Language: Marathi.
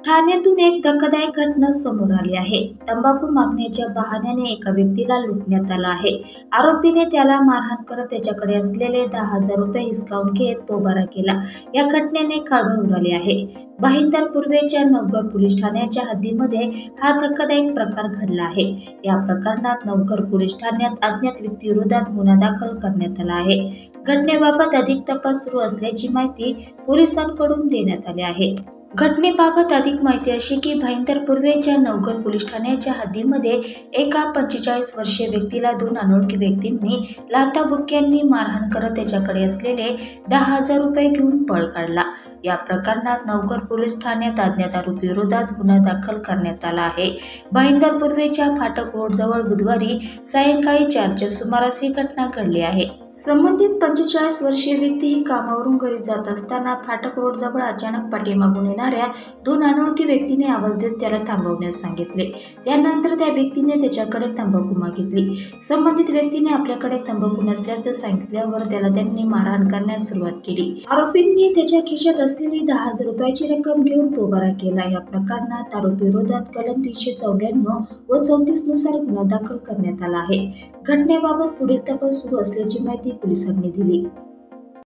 ठाण्यातून एक धक्कादायक घटना समोर आली आहे। तंबाखू मागण्याच्या बहाण्याने एका व्यक्तीला लुटण्यात आलं आहे। आरोपीने त्याला मारहाण करत त्याच्याकडे असलेले 10,000 रुपये हिसकावून घेत पोबारा केला। या घटनेने खळबळ उडाली आहे। भाईंदर पूर्वेच्या नवघर पोलीस ठाण्याच्या हद्दीमध्ये हा धक्कादायक प्रकार घडला आहे। या प्रकरणात नवघर पोलीस ठाण्यात अज्ञात व्यक्तीविरोधात गुन्हा दाखल करण्यात आला आहे। घटनेबाबत अधिक तपास सुरू असल्याची माहिती पोलिसांकडून देण्यात आली आहे। घटनेबाबत अधिक माहिती अशी की भाईंदर पूर्वेच्या नवघर पोलीस ठाण्याच्या हद्दीमध्ये एका 45 वर्षीय व्यक्तीला 2 अनोळखी व्यक्तींनी लाथाबुक्क्यांनी मारहाण करत त्याच्याकडे असलेले 10,000 रुपये घेऊन पळ काढला। या प्रकरणात नवघर पोलीस ठाण्यात अज्ञात आरोपी विरोधात गुन्हा दाखल करण्यात आला आहे। भाईंदर पूर्वेच्या फाटक रोड जवळ बुधवारी सायंकाळी 4च्या सुमारास ही घटना घडली आहे। संबंधित 45 वर्षीय व्यक्ती ही कामावरून घरी जात असताना फाटक रोड जवळ अचानक पाठीमागून येणाऱ्या 2 अनोळखी व्यक्तीने आवाज देत त्याला थांबवण्यास सांगितले। त्यानंतर त्या व्यक्तीने त्याच्याकडे तंबाखू मागितली। संबंधित व्यक्तीने आपल्याकडे तंबाखू नसल्याचं सांगितल्यावर त्याला त्यांनी मारहाण करण्यास सुरुवात केली। आरोपींनी त्याच्या खिशात असलेली 10,000 रुपयाची रक्कम घेऊन पोबारा केला। या प्रकरणात आरोपी विरोधात कलम 394 व 34 नुसार गुन्हा दाखल करण्यात आला आहे। घटनेबाबत पुढील तपास सुरू असल्याची माहिती पोलिसांनी दिली।